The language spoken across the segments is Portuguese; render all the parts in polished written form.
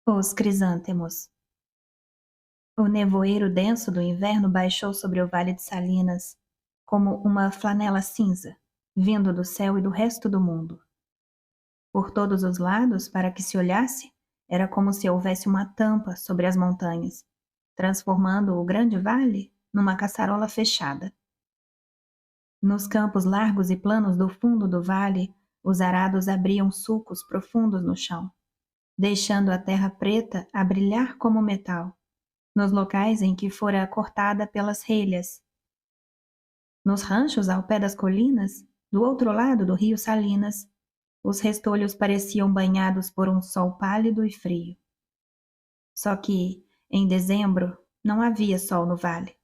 Os crisântemos. O nevoeiro denso do inverno baixou sobre o vale de Salinas, como uma flanela cinza, vindo do céu e do resto do mundo. Por todos os lados, para que se olhasse, era como se houvesse uma tampa sobre as montanhas, transformando o grande vale numa caçarola fechada. Nos campos largos e planos do fundo do vale, os arados abriam sulcos profundos no chão, deixando a terra preta a brilhar como metal, nos locais em que fora cortada pelas relhas. Nos ranchos ao pé das colinas, do outro lado do rio Salinas, os restolhos pareciam banhados por um sol pálido e frio. Só que, em dezembro, não havia sol no vale.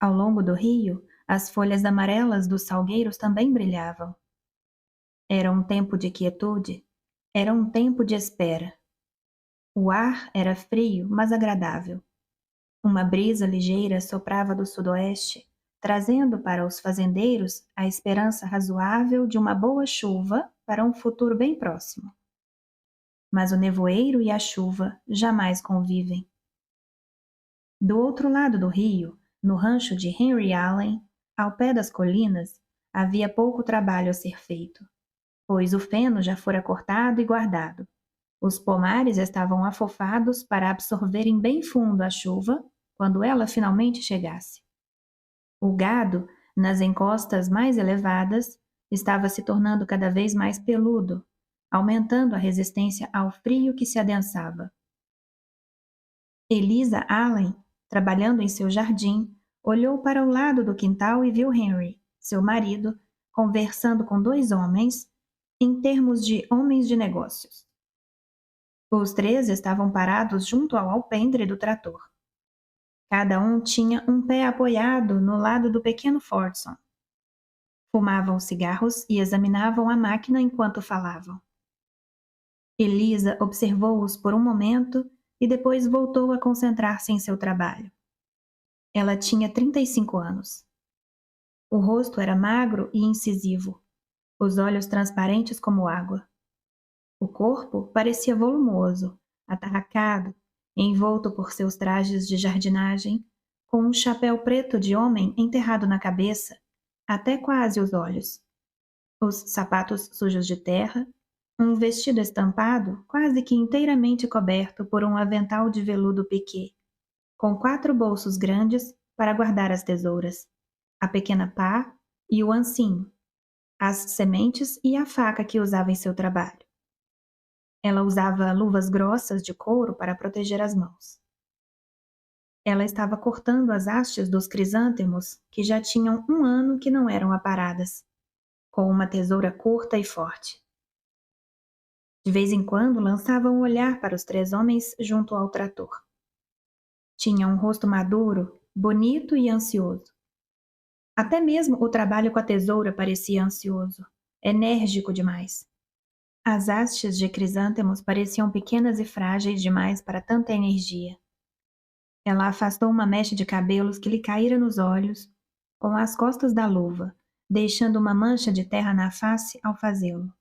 Ao longo do rio, as folhas amarelas dos salgueiros também brilhavam. Era um tempo de quietude, era um tempo de espera. O ar era frio, mas agradável. Uma brisa ligeira soprava do sudoeste, trazendo para os fazendeiros a esperança razoável de uma boa chuva para um futuro bem próximo. Mas o nevoeiro e a chuva jamais convivem. Do outro lado do rio, no rancho de Henry Allen, ao pé das colinas, havia pouco trabalho a ser feito, pois o feno já fora cortado e guardado. Os pomares estavam afofados para absorverem bem fundo a chuva quando ela finalmente chegasse. O gado, nas encostas mais elevadas, estava se tornando cada vez mais peludo, aumentando a resistência ao frio que se adensava. Eliza Allen, trabalhando em seu jardim, olhou para o lado do quintal e viu Henry, seu marido, conversando com dois homens, em termos de homens de negócios. Os três estavam parados junto ao alpendre do trator. Cada um tinha um pé apoiado no lado do pequeno Fordson. Fumavam cigarros e examinavam a máquina enquanto falavam. Elisa observou-os por um momento e depois voltou a concentrar-se em seu trabalho. Ela tinha 35 anos. O rosto era magro e incisivo, os olhos transparentes como água. O corpo parecia volumoso, atarracado, envolto por seus trajes de jardinagem, com um chapéu preto de homem enterrado na cabeça, até quase os olhos. Os sapatos sujos de terra, um vestido estampado quase que inteiramente coberto por um avental de veludo piqué, com 4 bolsos grandes para guardar as tesouras, a pequena pá e o ancinho, as sementes e a faca que usava em seu trabalho. Ela usava luvas grossas de couro para proteger as mãos. Ela estava cortando as hastes dos crisântemos que já tinham 1 ano que não eram aparadas, com uma tesoura curta e forte. De vez em quando lançava um olhar para os 3 homens junto ao trator. Tinha um rosto maduro, bonito e ansioso. Até mesmo o trabalho com a tesoura parecia ansioso, enérgico demais. As hastes de crisântemos pareciam pequenas e frágeis demais para tanta energia. Ela afastou uma mecha de cabelos que lhe caíra nos olhos, com as costas da luva, deixando uma mancha de terra na face ao fazê-lo.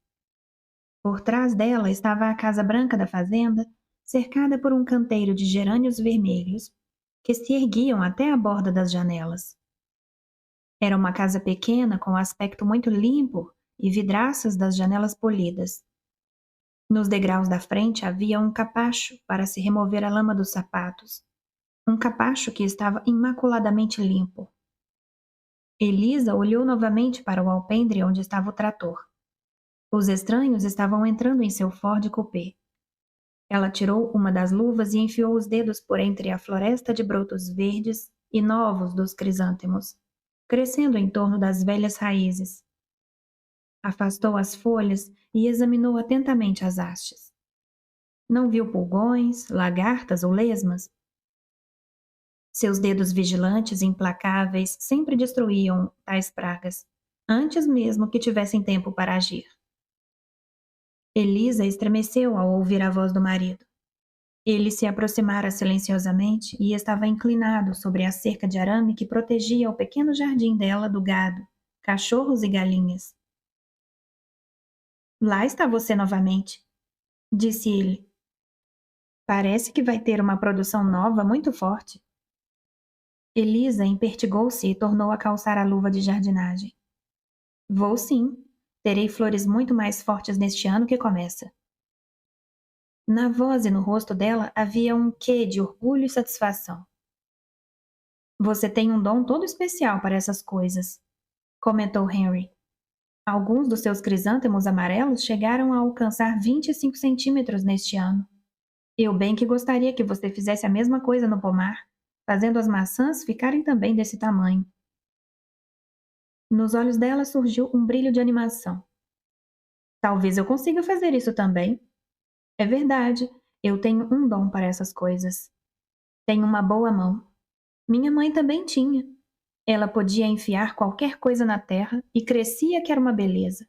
Por trás dela estava a casa branca da fazenda, cercada por um canteiro de gerânios vermelhos, que se erguiam até a borda das janelas. Era uma casa pequena com aspecto muito limpo e vidraças das janelas polidas. Nos degraus da frente havia um capacho para se remover a lama dos sapatos, um capacho que estava imaculadamente limpo. Elisa olhou novamente para o alpendre onde estava o trator. Os estranhos estavam entrando em seu Ford Coupé. Ela tirou uma das luvas e enfiou os dedos por entre a floresta de brotos verdes e novos dos crisântemos, crescendo em torno das velhas raízes. Afastou as folhas e examinou atentamente as hastes. Não viu pulgões, lagartas ou lesmas. Seus dedos vigilantes e implacáveis sempre destruíam tais pragas, antes mesmo que tivessem tempo para agir. Elisa estremeceu ao ouvir a voz do marido. Ele se aproximara silenciosamente e estava inclinado sobre a cerca de arame que protegia o pequeno jardim dela do gado, cachorros e galinhas. Lá está você novamente, disse ele. Parece que vai ter uma produção nova muito forte. Elisa empertigou-se e tornou a calçar a luva de jardinagem. Vou sim. Terei flores muito mais fortes neste ano que começa. Na voz e no rosto dela havia um quê de orgulho e satisfação. Você tem um dom todo especial para essas coisas, comentou Henry. Alguns dos seus crisântemos amarelos chegaram a alcançar 25 centímetros neste ano. Eu bem que gostaria que você fizesse a mesma coisa no pomar, fazendo as maçãs ficarem também desse tamanho. Nos olhos dela surgiu um brilho de animação. Talvez eu consiga fazer isso também. É verdade, eu tenho um dom para essas coisas. Tenho uma boa mão. Minha mãe também tinha. Ela podia enfiar qualquer coisa na terra e crescia que era uma beleza.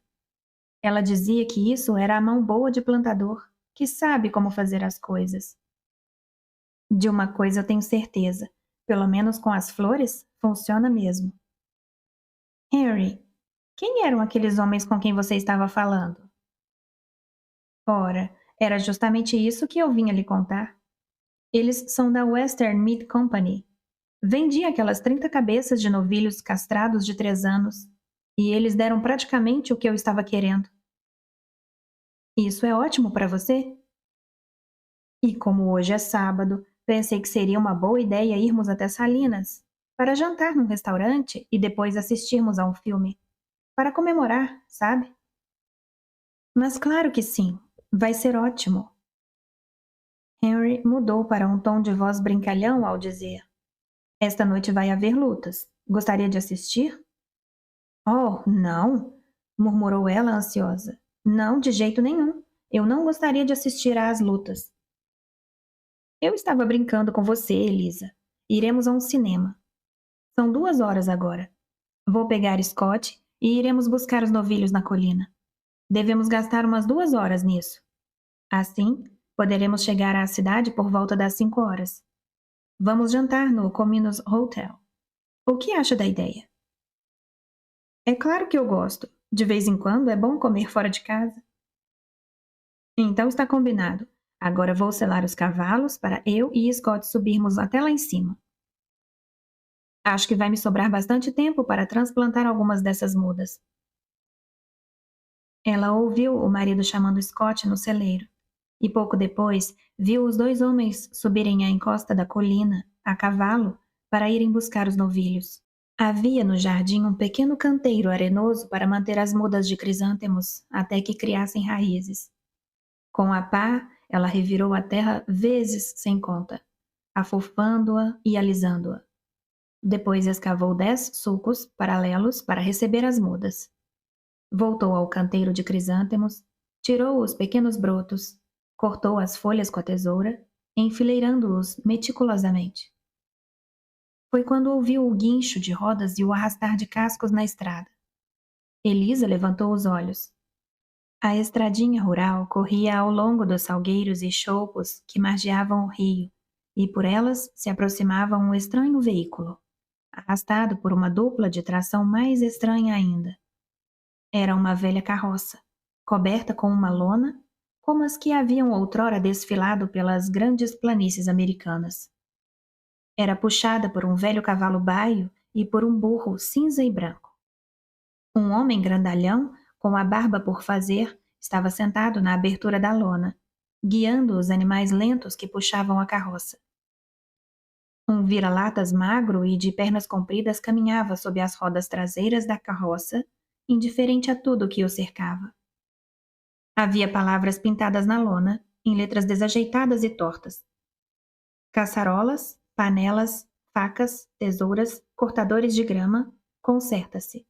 Ela dizia que isso era a mão boa de plantador, que sabe como fazer as coisas. De uma coisa eu tenho certeza, pelo menos com as flores, funciona mesmo. Henry, quem eram aqueles homens com quem você estava falando? Ora, era justamente isso que eu vinha lhe contar. Eles são da Western Meat Company. Vendi aquelas 30 cabeças de novilhos castrados de 3 anos, e eles deram praticamente o que eu estava querendo. Isso é ótimo para você? E como hoje é sábado, pensei que seria uma boa ideia irmos até Salinas, para jantar num restaurante e depois assistirmos a um filme. Para comemorar, sabe? Mas claro que sim, vai ser ótimo. Henry mudou para um tom de voz brincalhão ao dizer: Esta noite vai haver lutas. Gostaria de assistir? Oh, não! Murmurou ela ansiosa. Não, de jeito nenhum. Eu não gostaria de assistir às lutas. Eu estava brincando com você, Elisa. Iremos a um cinema. São 2 horas agora. Vou pegar Scott e iremos buscar os novilhos na colina. Devemos gastar umas 2 horas nisso. Assim, poderemos chegar à cidade por volta das 5 horas. Vamos jantar no Cominus Hotel. O que acha da ideia? É claro que eu gosto. De vez em quando é bom comer fora de casa. Então está combinado. Agora vou selar os cavalos para eu e Scott subirmos até lá em cima. Acho que vai me sobrar bastante tempo para transplantar algumas dessas mudas. Ela ouviu o marido chamando Scott no celeiro, e pouco depois viu os 2 homens subirem a encosta da colina, a cavalo, para irem buscar os novilhos. Havia no jardim um pequeno canteiro arenoso para manter as mudas de crisântemos até que criassem raízes. Com a pá, ela revirou a terra vezes sem conta, afofando-a e alisando-a. Depois escavou 10 sulcos paralelos para receber as mudas. Voltou ao canteiro de crisântemos, tirou os pequenos brotos, cortou as folhas com a tesoura, enfileirando-os meticulosamente. Foi quando ouviu o guincho de rodas e o arrastar de cascos na estrada. Elisa levantou os olhos. A estradinha rural corria ao longo dos salgueiros e choupos que margeavam o rio, e por elas se aproximava um estranho veículo, arrastado por uma dupla de tração mais estranha ainda. Era uma velha carroça, coberta com uma lona, como as que haviam outrora desfilado pelas grandes planícies americanas. Era puxada por um velho cavalo baio e por um burro cinza e branco. Um homem grandalhão, com a barba por fazer, estava sentado na abertura da lona, guiando os animais lentos que puxavam a carroça. Um vira-latas magro e de pernas compridas caminhava sob as rodas traseiras da carroça, indiferente a tudo o que o cercava. Havia palavras pintadas na lona, em letras desajeitadas e tortas. Caçarolas, panelas, facas, tesouras, cortadores de grama, conserta-se.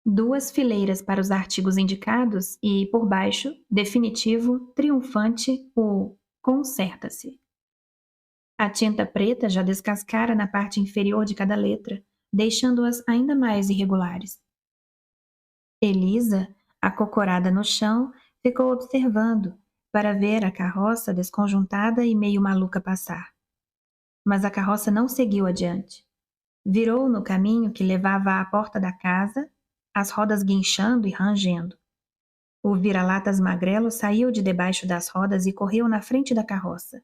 2 fileiras para os artigos indicados e, por baixo, definitivo, triunfante, o conserta-se. A tinta preta já descascara na parte inferior de cada letra, deixando-as ainda mais irregulares. Elisa, acocorada no chão, ficou observando, para ver a carroça desconjuntada e meio maluca passar. Mas a carroça não seguiu adiante. Virou no caminho que levava à porta da casa, as rodas guinchando e rangendo. O vira-latas magrelo saiu de debaixo das rodas e correu na frente da carroça.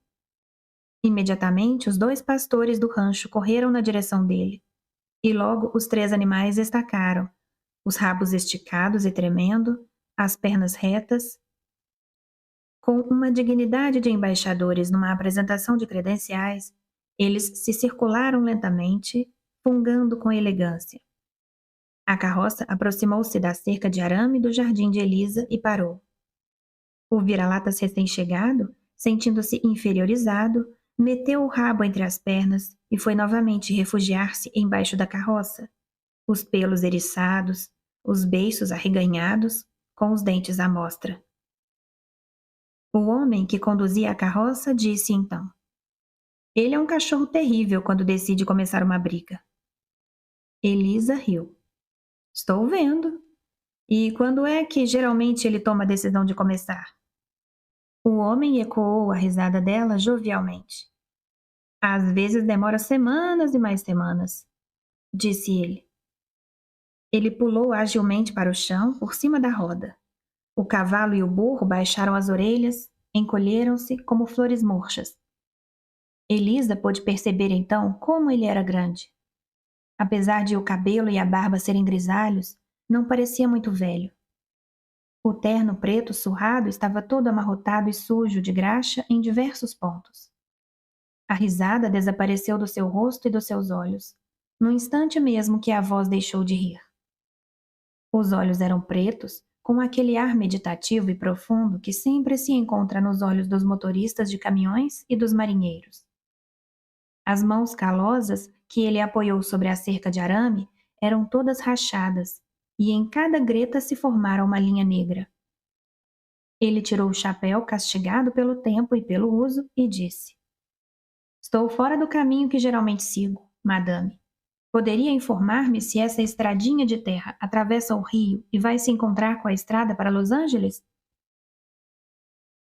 Imediatamente, os 2 pastores do rancho correram na direção dele. E logo os 3 animais estacaram, os rabos esticados e tremendo, as pernas retas. Com uma dignidade de embaixadores numa apresentação de credenciais, eles se circularam lentamente, fungando com elegância. A carroça aproximou-se da cerca de arame do jardim de Elisa e parou. O vira-latas recém-chegado, sentindo-se inferiorizado, meteu o rabo entre as pernas e foi novamente refugiar-se embaixo da carroça, os pelos eriçados, os beiços arreganhados, com os dentes à mostra. O homem que conduzia a carroça disse então: "Ele é um cachorro terrível quando decide começar uma briga." Elisa riu. "Estou vendo. E quando é que geralmente ele toma a decisão de começar?" O homem ecoou a risada dela jovialmente. "Às vezes demora semanas e mais semanas", disse ele. Ele pulou agilmente para o chão, por cima da roda. O cavalo e o burro baixaram as orelhas, encolheram-se como flores murchas. Elisa pôde perceber então como ele era grande. Apesar de o cabelo e a barba serem grisalhos, não parecia muito velho. O terno preto surrado estava todo amarrotado e sujo de graxa em diversos pontos. A risada desapareceu do seu rosto e dos seus olhos, no instante mesmo que a voz deixou de rir. Os olhos eram pretos, com aquele ar meditativo e profundo que sempre se encontra nos olhos dos motoristas de caminhões e dos marinheiros. As mãos calosas que ele apoiou sobre a cerca de arame eram todas rachadas, e em cada greta se formara uma linha negra. Ele tirou o chapéu castigado pelo tempo e pelo uso e disse: "Estou fora do caminho que geralmente sigo, madame. Poderia informar-me se essa estradinha de terra atravessa o rio e vai se encontrar com a estrada para Los Angeles?"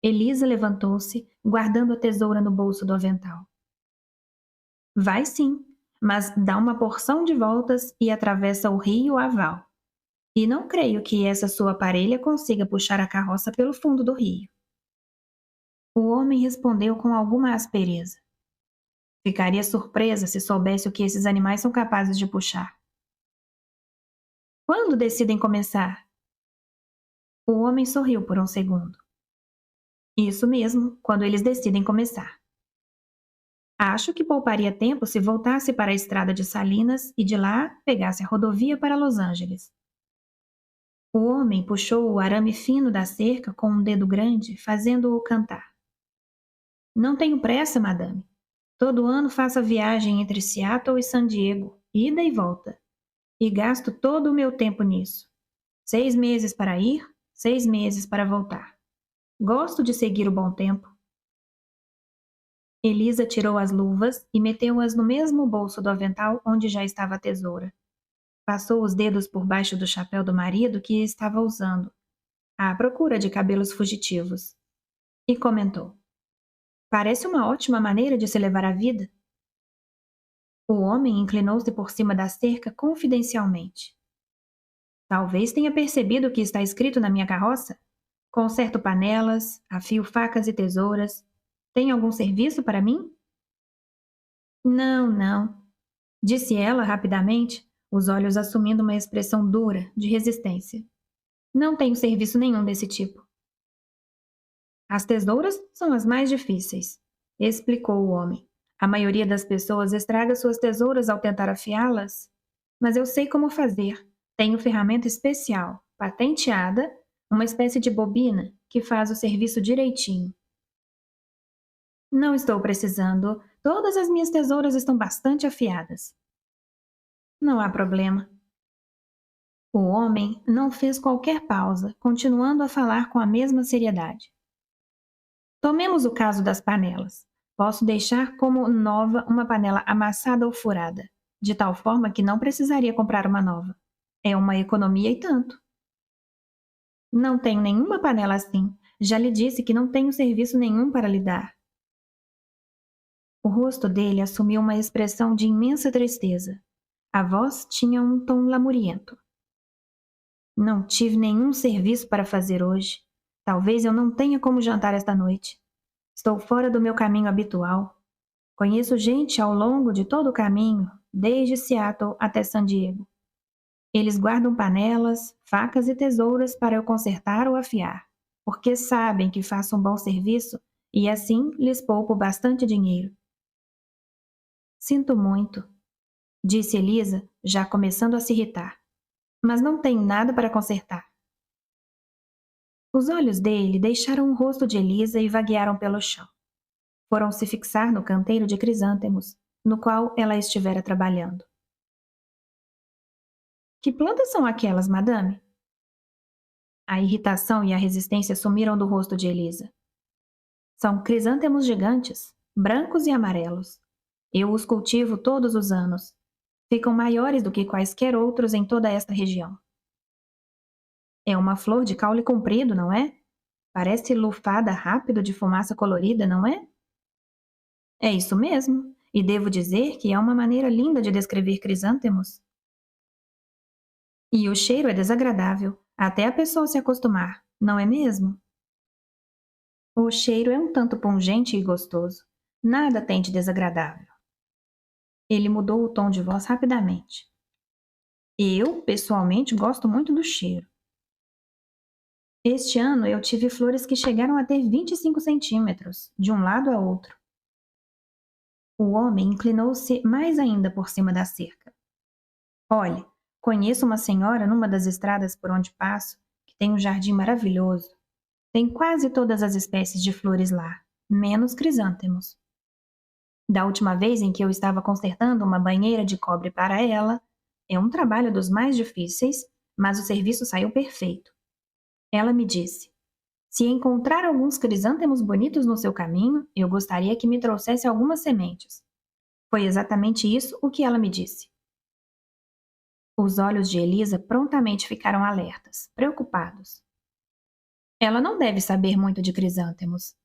Elisa levantou-se, guardando a tesoura no bolso do avental. "Vai sim, mas dá uma porção de voltas e atravessa o rio a val. E não creio que essa sua parelha consiga puxar a carroça pelo fundo do rio." O homem respondeu com alguma aspereza: "Ficaria surpresa se soubesse o que esses animais são capazes de puxar." "Quando decidem começar?" O homem sorriu por um segundo. "Isso mesmo, quando eles decidem começar. Acho que pouparia tempo se voltasse para a estrada de Salinas e de lá pegasse a rodovia para Los Angeles." O homem puxou o arame fino da cerca com um dedo grande, fazendo-o cantar. "Não tenho pressa, madame. Todo ano faço a viagem entre Seattle e San Diego, ida e volta. E gasto todo o meu tempo nisso. 6 meses para ir, 6 meses para voltar. Gosto de seguir o bom tempo." Elisa tirou as luvas e meteu-as no mesmo bolso do avental onde já estava a tesoura. Passou os dedos por baixo do chapéu do marido que estava usando, à procura de cabelos fugitivos, e comentou: "Parece uma ótima maneira de se levar a vida." O homem inclinou-se por cima da cerca confidencialmente. "Talvez tenha percebido o que está escrito na minha carroça? Conserto panelas, afio facas e tesouras. Tem algum serviço para mim?" "Não, não", disse ela rapidamente, os olhos assumindo uma expressão dura, de resistência. "Não tenho serviço nenhum desse tipo." "As tesouras são as mais difíceis", explicou o homem. "A maioria das pessoas estraga suas tesouras ao tentar afiá-las. Mas eu sei como fazer. Tenho ferramenta especial, patenteada, uma espécie de bobina que faz o serviço direitinho." "Não estou precisando. Todas as minhas tesouras estão bastante afiadas." "Não há problema." O homem não fez qualquer pausa, continuando a falar com a mesma seriedade. "Tomemos o caso das panelas. Posso deixar como nova uma panela amassada ou furada, de tal forma que não precisaria comprar uma nova. É uma economia e tanto." "Não tenho nenhuma panela assim. Já lhe disse que não tenho serviço nenhum para lhe dar." O rosto dele assumiu uma expressão de imensa tristeza. A voz tinha um tom lamuriento. Não tive nenhum serviço para fazer hoje. Talvez eu não tenha como jantar esta noite. Estou fora do meu caminho habitual. Conheço gente ao longo de todo o caminho, desde Seattle até San Diego. Eles guardam panelas, facas e tesouras para eu consertar ou afiar, porque sabem que faço um bom serviço e assim lhes poupo bastante dinheiro. Sinto muito, disse Elisa, já começando a se irritar, mas não tenho nada para consertar. Os olhos dele deixaram o rosto de Elisa e vaguearam pelo chão. Foram se fixar no canteiro de crisântemos, no qual ela estivera trabalhando. Que plantas são aquelas, madame? A irritação e a resistência sumiram do rosto de Elisa. São crisântemos gigantes, brancos e amarelos. Eu os cultivo todos os anos. Ficam maiores do que quaisquer outros em toda esta região. É uma flor de caule comprido, não é? Parece lufada rápido de fumaça colorida, não é? É isso mesmo, e devo dizer que é uma maneira linda de descrever crisântemos. E o cheiro é desagradável, até a pessoa se acostumar, não é mesmo? O cheiro é um tanto pungente e gostoso. Nada tem de desagradável. Ele mudou o tom de voz rapidamente. Eu, pessoalmente, gosto muito do cheiro. Este ano eu tive flores que chegaram a ter 25 centímetros, de um lado a outro. O homem inclinou-se mais ainda por cima da cerca. Olhe, conheço uma senhora numa das estradas por onde passo, que tem um jardim maravilhoso. Tem quase todas as espécies de flores lá, menos crisântemos. Da última vez em que eu estava consertando uma banheira de cobre para ela, é um trabalho dos mais difíceis, mas o serviço saiu perfeito. Ela me disse: se encontrar alguns crisântemos bonitos no seu caminho, eu gostaria que me trouxesse algumas sementes. Foi exatamente isso o que ela me disse. Os olhos de Elisa prontamente ficaram alertas, preocupados. Ela não deve saber muito de crisântemos.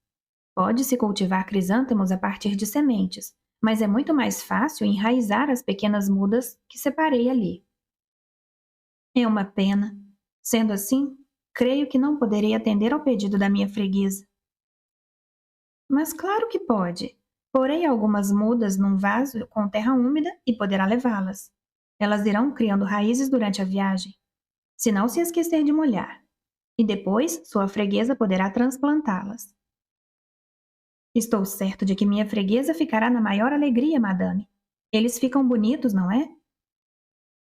Pode-se cultivar crisântemos a partir de sementes, mas é muito mais fácil enraizar as pequenas mudas que separei ali. É uma pena. Sendo assim, creio que não poderei atender ao pedido da minha freguesa. Mas claro que pode. Porei algumas mudas num vaso com terra úmida e poderá levá-las. Elas irão criando raízes durante a viagem, se não se esquecer de molhar. E depois sua freguesa poderá transplantá-las. Estou certo de que minha freguesa ficará na maior alegria, madame. Eles ficam bonitos, não é?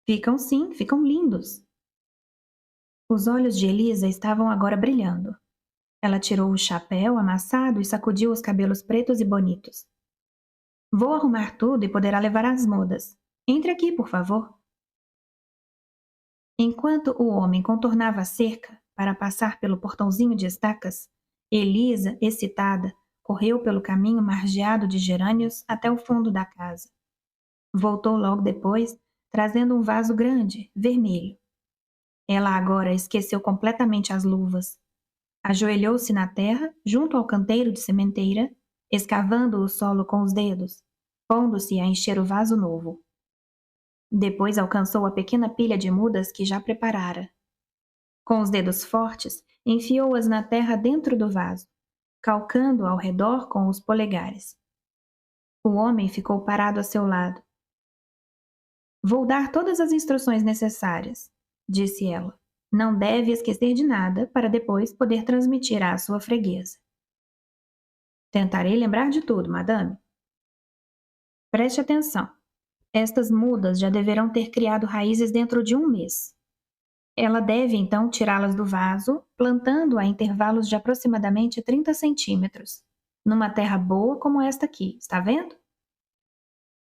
Ficam sim, ficam lindos. Os olhos de Elisa estavam agora brilhando. Ela tirou o chapéu amassado e sacudiu os cabelos pretos e bonitos. Vou arrumar tudo e poderá levar as mudas. Entre aqui, por favor. Enquanto o homem contornava a cerca para passar pelo portãozinho de estacas, Elisa, excitada, correu pelo caminho margeado de gerânios até o fundo da casa. Voltou logo depois, trazendo um vaso grande, vermelho. Ela agora esqueceu completamente as luvas. Ajoelhou-se na terra, junto ao canteiro de sementeira, escavando o solo com os dedos, pondo-se a encher o vaso novo. Depois alcançou a pequena pilha de mudas que já preparara. Com os dedos fortes, enfiou-as na terra dentro do vaso, calcando ao redor com os polegares. O homem ficou parado a seu lado. Vou dar todas as instruções necessárias, disse ela. Não deve esquecer de nada para depois poder transmitir à sua freguesa. Tentarei lembrar de tudo, madame. Preste atenção. Estas mudas já deverão ter criado raízes dentro de um mês. Ela deve, então, tirá-las do vaso, plantando a intervalos de aproximadamente 30 centímetros, numa terra boa como esta aqui, está vendo?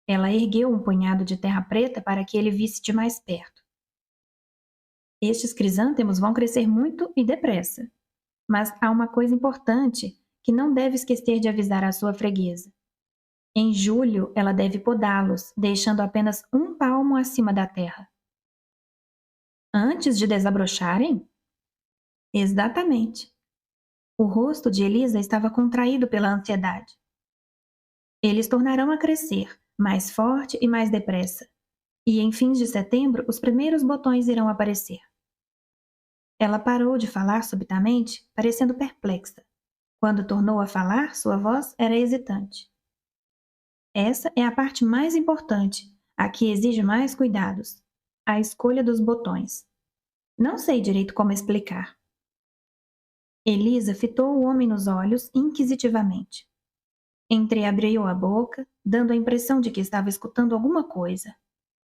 Ela ergueu um punhado de terra preta para que ele visse de mais perto. Estes crisântemos vão crescer muito e depressa. Mas há uma coisa importante que não deve esquecer de avisar à sua freguesa. Em julho, ela deve podá-los, deixando apenas um palmo acima da terra. Antes de desabrocharem? Exatamente. O rosto de Elisa estava contraído pela ansiedade. Eles tornarão a crescer, mais forte e mais depressa. E em fins de setembro, os primeiros botões irão aparecer. Ela parou de falar subitamente, parecendo perplexa. Quando tornou a falar, sua voz era hesitante. Essa é a parte mais importante, a que exige mais cuidados. A escolha dos botões. Não sei direito como explicar. Elisa fitou o homem nos olhos inquisitivamente. Entreabriu a boca, dando a impressão de que estava escutando alguma coisa.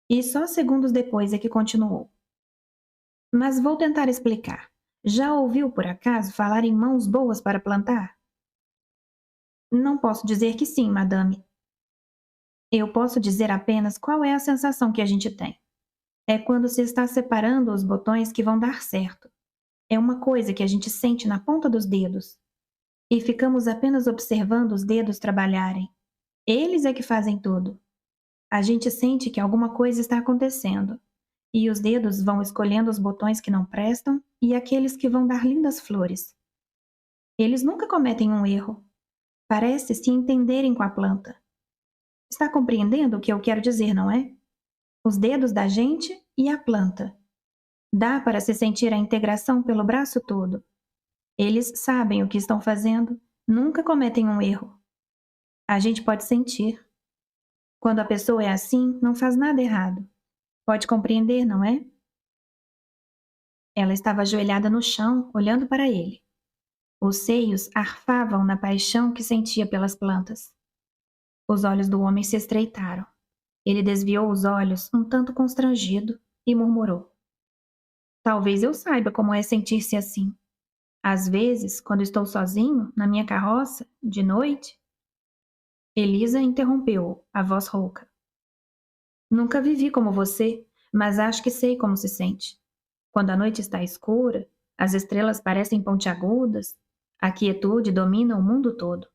E só segundos depois é que continuou. Mas vou tentar explicar. Já ouviu, por acaso, falar em mãos boas para plantar? Não posso dizer que sim, madame. Eu posso dizer apenas qual é a sensação que a gente tem. É quando se está separando os botões que vão dar certo. É uma coisa que a gente sente na ponta dos dedos. E ficamos apenas observando os dedos trabalharem. Eles é que fazem tudo. A gente sente que alguma coisa está acontecendo. E os dedos vão escolhendo os botões que não prestam e aqueles que vão dar lindas flores. Eles nunca cometem um erro. Parece se entenderem com a planta. Está compreendendo o que eu quero dizer, não é? Os dedos da gente e a planta. Dá para se sentir a integração pelo braço todo. Eles sabem o que estão fazendo, nunca cometem um erro. A gente pode sentir. Quando a pessoa é assim, não faz nada errado. Pode compreender, não é? Ela estava ajoelhada no chão, olhando para ele. Os seios arfavam na paixão que sentia pelas plantas. Os olhos do homem se estreitaram. Ele desviou os olhos, um tanto constrangido, e murmurou: Talvez eu saiba como é sentir-se assim. Às vezes, quando estou sozinho, na minha carroça, de noite. Elisa interrompeu-o, a voz rouca. Nunca vivi como você, mas acho que sei como se sente. Quando a noite está escura, as estrelas parecem pontiagudas, a quietude domina o mundo todo.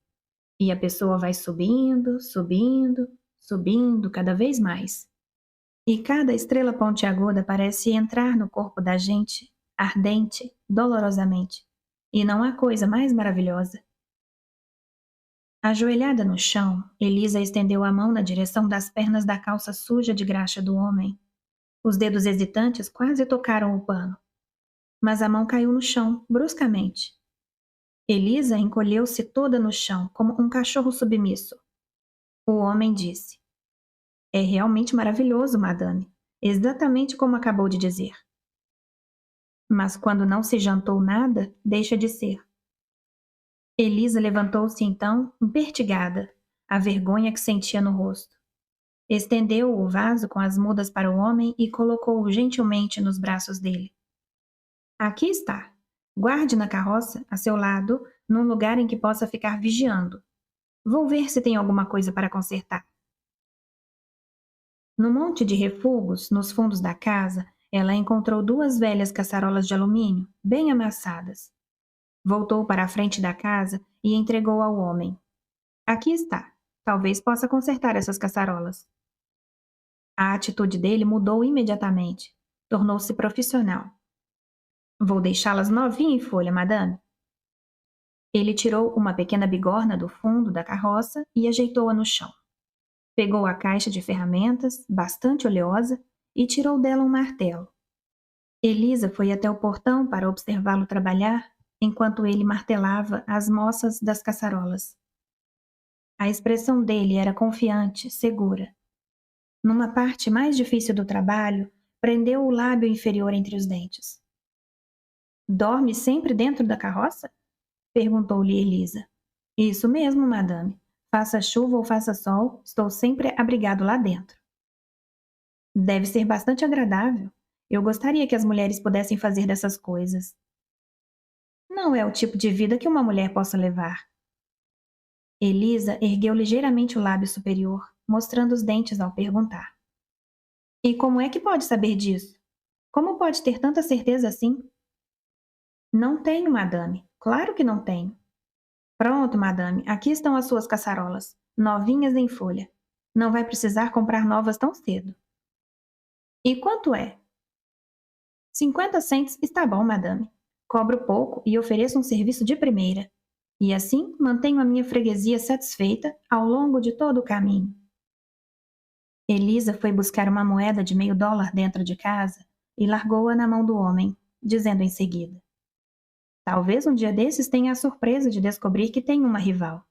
E a pessoa vai subindo, subindo, subindo cada vez mais. E cada estrela pontiaguda parece entrar no corpo da gente, ardente, dolorosamente. E não há coisa mais maravilhosa. Ajoelhada no chão, Elisa estendeu a mão na direção das pernas da calça suja de graxa do homem. Os dedos hesitantes quase tocaram o pano. Mas a mão caiu no chão, bruscamente. Elisa encolheu-se toda no chão, como um cachorro submisso. O homem disse: É realmente maravilhoso, madame. Exatamente como acabou de dizer. Mas quando não se jantou nada, deixa de ser. Elisa levantou-se então, impertigada, a vergonha que sentia no rosto. Estendeu o vaso com as mudas para o homem e colocou-o gentilmente nos braços dele. Aqui está. Guarde na carroça, a seu lado, num lugar em que possa ficar vigiando. Vou ver se tem alguma coisa para consertar. No monte de refugos, nos fundos da casa, ela encontrou duas velhas caçarolas de alumínio, bem amassadas. Voltou para a frente da casa e entregou ao homem. Aqui está. Talvez possa consertar essas caçarolas. A atitude dele mudou imediatamente. Tornou-se profissional. Vou deixá-las novinha em folha, madame. Ele tirou uma pequena bigorna do fundo da carroça e ajeitou-a no chão. Pegou a caixa de ferramentas, bastante oleosa, e tirou dela um martelo. Elisa foi até o portão para observá-lo trabalhar, enquanto ele martelava as moças das caçarolas. A expressão dele era confiante, segura. Numa parte mais difícil do trabalho, prendeu o lábio inferior entre os dentes. Dorme sempre dentro da carroça? Perguntou-lhe Elisa. Isso mesmo, madame. Faça chuva ou faça sol, estou sempre abrigado lá dentro. Deve ser bastante agradável. Eu gostaria que as mulheres pudessem fazer dessas coisas. Não é o tipo de vida que uma mulher possa levar. Elisa ergueu ligeiramente o lábio superior, mostrando os dentes ao perguntar. E como é que pode saber disso? Como pode ter tanta certeza assim? Não tenho, madame. Claro que não tenho. Pronto, madame, aqui estão as suas caçarolas, novinhas em folha. Não vai precisar comprar novas tão cedo. E quanto é? 50 cents está bom, madame. Cobro pouco e ofereço um serviço de primeira. E assim mantenho a minha freguesia satisfeita ao longo de todo o caminho. Elisa foi buscar uma moeda de $0,5 dentro de casa e largou-a na mão do homem. dizendo em seguida: talvez um dia desses tenha a surpresa de descobrir que tem uma rival.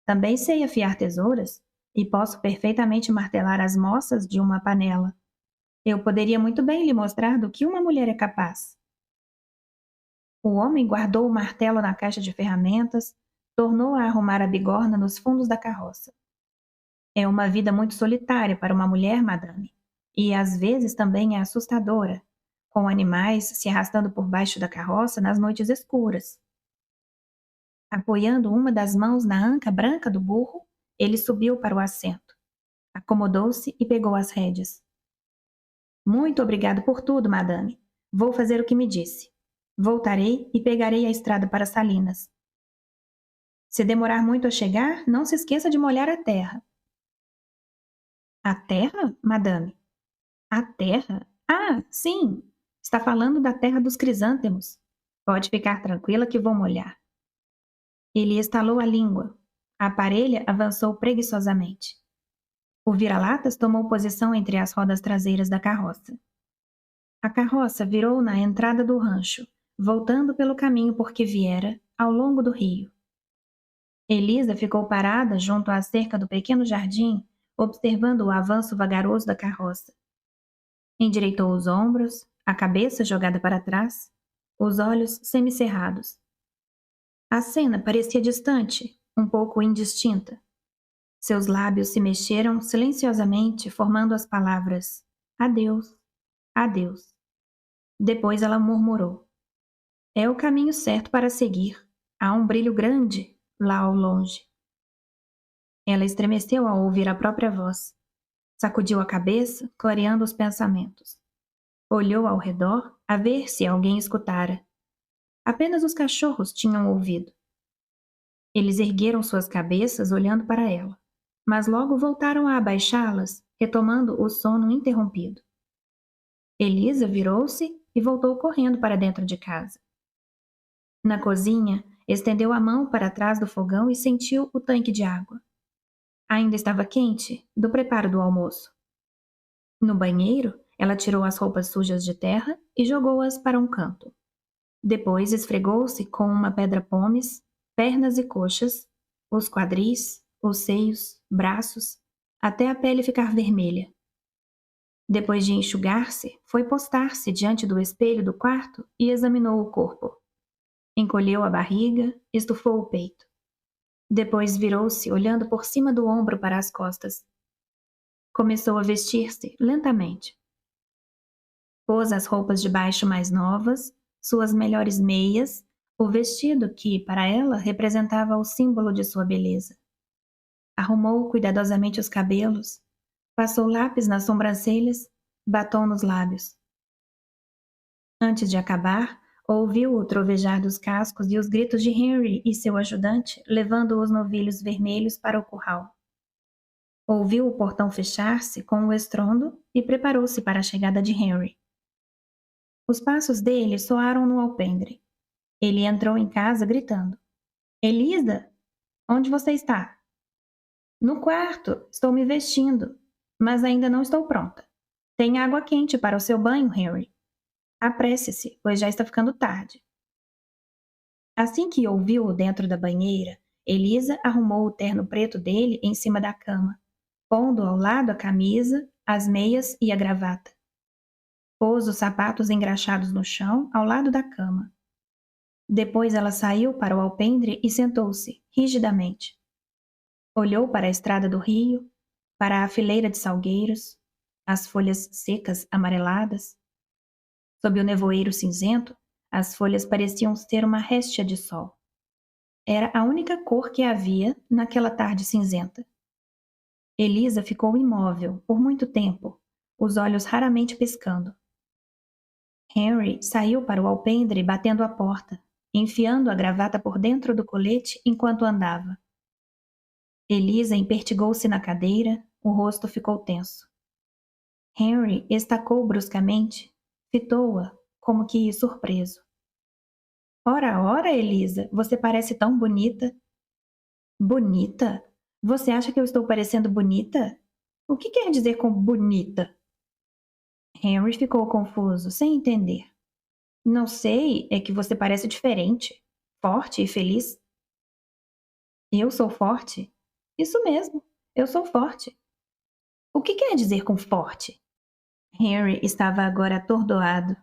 Também sei afiar tesouras e posso perfeitamente martelar as moças de uma panela. Eu poderia muito bem lhe mostrar do que uma mulher é capaz. O homem guardou o martelo na caixa de ferramentas, tornou a arrumar a bigorna nos fundos da carroça. É uma vida muito solitária para uma mulher, madame, e às vezes também é assustadora, com animais se arrastando por baixo da carroça nas noites escuras. Apoiando uma das mãos na anca branca do burro, ele subiu para o assento, acomodou-se e pegou as rédeas. Muito obrigado por tudo, madame. Vou fazer o que me disse. Voltarei e pegarei a estrada para Salinas. Se demorar muito a chegar, não se esqueça de molhar a terra. A terra, madame? A terra? Ah, sim! Está falando da terra dos crisântemos. Pode ficar tranquila que vou molhar. Ele estalou a língua. A parelha avançou preguiçosamente. O vira-latas tomou posição entre as rodas traseiras da carroça. A carroça virou na entrada do rancho, voltando pelo caminho por que viera, ao longo do rio. Elisa ficou parada junto à cerca do pequeno jardim, observando o avanço vagaroso da carroça. Endireitou os ombros, a cabeça jogada para trás, os olhos semicerrados. A cena parecia distante, um pouco indistinta. Seus lábios se mexeram silenciosamente, formando as palavras adeus, adeus. Depois ela murmurou: é o caminho certo para seguir. Há um brilho grande lá ao longe. Ela estremeceu ao ouvir a própria voz. Sacudiu a cabeça, clareando os pensamentos. Olhou ao redor, a ver se alguém escutara. Apenas os cachorros tinham ouvido. Eles ergueram suas cabeças, olhando para ela, mas logo voltaram a abaixá-las, retomando o sono interrompido. Elisa virou-se e voltou correndo para dentro de casa. Na cozinha, estendeu a mão para trás do fogão e sentiu o tanque de água. Ainda estava quente, do preparo do almoço. No banheiro, ela tirou as roupas sujas de terra e jogou-as para um canto. Depois esfregou-se com uma pedra-pomes, pernas e coxas, os quadris, os seios, braços, até a pele ficar vermelha. Depois de enxugar-se, foi postar-se diante do espelho do quarto e examinou o corpo. Encolheu a barriga, estufou o peito. Depois virou-se, olhando por cima do ombro para as costas. Começou a vestir-se, lentamente. Pôs as roupas de baixo mais novas, suas melhores meias, o vestido que, para ela, representava o símbolo de sua beleza. Arrumou cuidadosamente os cabelos, passou lápis nas sobrancelhas, batom nos lábios. Antes de acabar, ouviu o trovejar dos cascos e os gritos de Henry e seu ajudante, levando os novilhos vermelhos para o curral. Ouviu o portão fechar-se com um estrondo e preparou-se para a chegada de Henry. Os passos dele soaram no alpendre. Ele entrou em casa gritando: Elisa, onde você está? No quarto, estou me vestindo, mas ainda não estou pronta. Tem água quente para o seu banho, Henry. Apresse-se, pois já está ficando tarde. Assim que ouviu-o dentro da banheira, Elisa arrumou o terno preto dele em cima da cama, pondo ao lado a camisa, as meias e a gravata. Pôs os sapatos engraxados no chão, ao lado da cama. Depois ela saiu para o alpendre e sentou-se, rigidamente. Olhou para a estrada do rio, para a fileira de salgueiros, as folhas secas amareladas. Sob o nevoeiro cinzento, as folhas pareciam ter uma réstia de sol. Era a única cor que havia naquela tarde cinzenta. Elisa ficou imóvel por muito tempo, os olhos raramente piscando. Henry saiu para o alpendre batendo a porta, enfiando a gravata por dentro do colete enquanto andava. Elisa empertigou-se na cadeira, o rosto ficou tenso. Henry estacou bruscamente, fitou-a, como que surpreso. Ora, ora, Elisa, você parece tão bonita. Bonita? Você acha que eu estou parecendo bonita? O que quer dizer com bonita? Henry ficou confuso, sem entender. Não sei, é que você parece diferente, forte e feliz. Eu sou forte? Isso mesmo, eu sou forte. O que quer dizer com forte? Henry estava agora atordoado.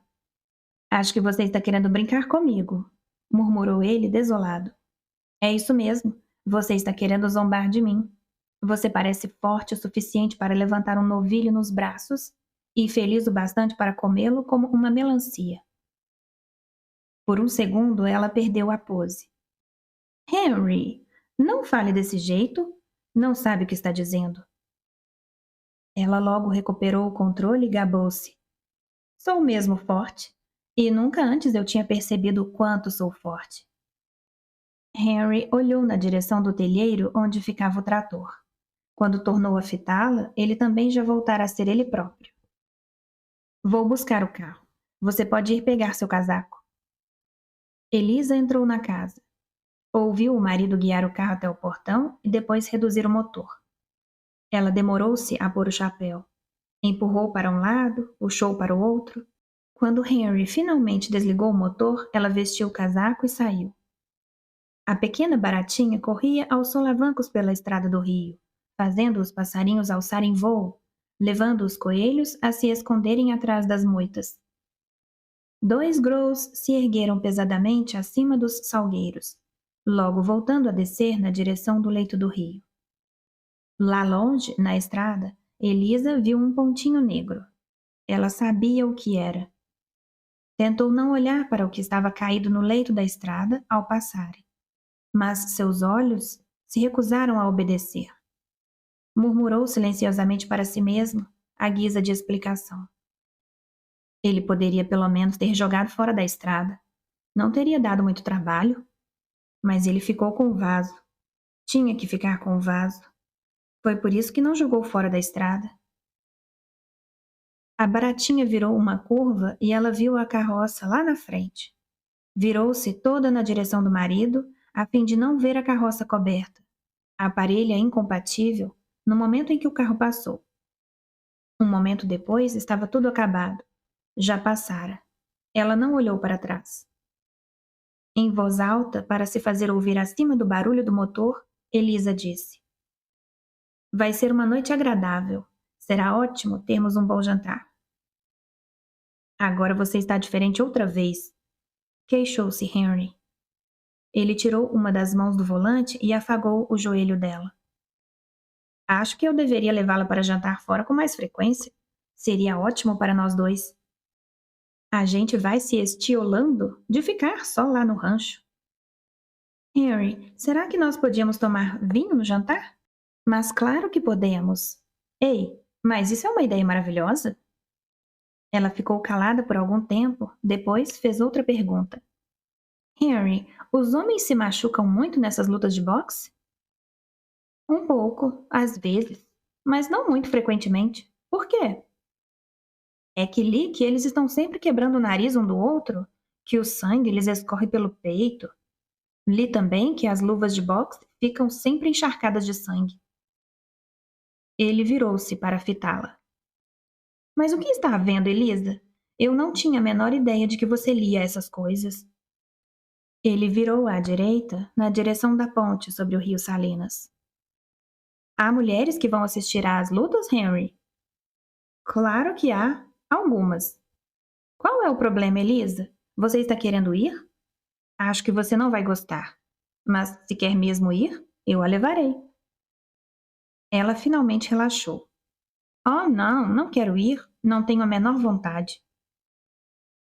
Acho que você está querendo brincar comigo, murmurou ele desolado. É isso mesmo, você está querendo zombar de mim. Você parece forte o suficiente para levantar um novilho nos braços e feliz o bastante para comê-lo como uma melancia. Por um segundo ela perdeu a pose. Henry, não fale desse jeito. Não sabe o que está dizendo. Ela logo recuperou o controle e gabou-se. Sou mesmo forte. E nunca antes eu tinha percebido o quanto sou forte. Henry olhou na direção do telheiro onde ficava o trator. Quando tornou a fitá-la, ele também já voltara a ser ele próprio. Vou buscar o carro. Você pode ir pegar seu casaco. Elisa entrou na casa. Ouviu o marido guiar o carro até o portão e depois reduzir o motor. Ela demorou-se a pôr o chapéu. Empurrou para um lado, puxou para o outro. Quando Henry finalmente desligou o motor, ela vestiu o casaco e saiu. A pequena baratinha corria aos solavancos pela estrada do rio, fazendo os passarinhos alçarem voo, levando os coelhos a se esconderem atrás das moitas. Dois grows se ergueram pesadamente acima dos salgueiros, logo voltando a descer na direção do leito do rio. Lá longe, na estrada, Elisa viu um pontinho negro. Ela sabia o que era. Tentou não olhar para o que estava caído no leito da estrada ao passarem, mas seus olhos se recusaram a obedecer. Murmurou silenciosamente para si mesmo, à guisa de explicação. Ele poderia pelo menos ter jogado fora da estrada. Não teria dado muito trabalho. Mas ele ficou com o vaso. Tinha que ficar com o vaso. Foi por isso que não jogou fora da estrada. A baratinha virou uma curva e ela viu a carroça lá na frente. Virou-se toda na direção do marido, a fim de não ver a carroça coberta. A parelha incompatível, no momento em que o carro passou. Um momento depois estava tudo acabado. Já passara. Ela não olhou para trás. Em voz alta, para se fazer ouvir acima do barulho do motor, Elisa disse: Vai ser uma noite agradável. Será ótimo termos um bom jantar. Agora você está diferente outra vez, queixou-se Henry. Ele tirou uma das mãos do volante e afagou o joelho dela. Acho que eu deveria levá-la para jantar fora com mais frequência. Seria ótimo para nós dois. A gente vai se estiolando de ficar só lá no rancho. Henry, será que nós podíamos tomar vinho no jantar? Mas claro que podemos. Ei, mas isso é uma ideia maravilhosa. Ela ficou calada por algum tempo, depois fez outra pergunta. Henry, os homens se machucam muito nessas lutas de boxe? Um pouco, às vezes, mas não muito frequentemente. Por quê? É que li que eles estão sempre quebrando o nariz um do outro, que o sangue lhes escorre pelo peito. Li também que as luvas de boxe ficam sempre encharcadas de sangue. Ele virou-se para fitá-la. Mas o que está havendo, Elisa? Eu não tinha a menor ideia de que você lia essas coisas. Ele virou à direita, na direção da ponte sobre o rio Salinas. Há mulheres que vão assistir às lutas, Henry? Claro que há. Algumas. Qual é o problema, Elisa? Você está querendo ir? Acho que você não vai gostar. Mas se quer mesmo ir, eu a levarei. Ela finalmente relaxou. Oh, não, não quero ir. Não tenho a menor vontade.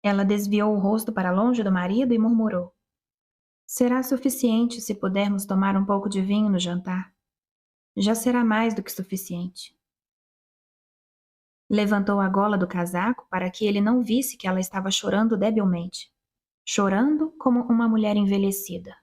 Ela desviou o rosto para longe do marido e murmurou. Será suficiente se pudermos tomar um pouco de vinho no jantar. Já será mais do que suficiente. Levantou a gola do casaco para que ele não visse que ela estava chorando debilmente. Chorando como uma mulher envelhecida.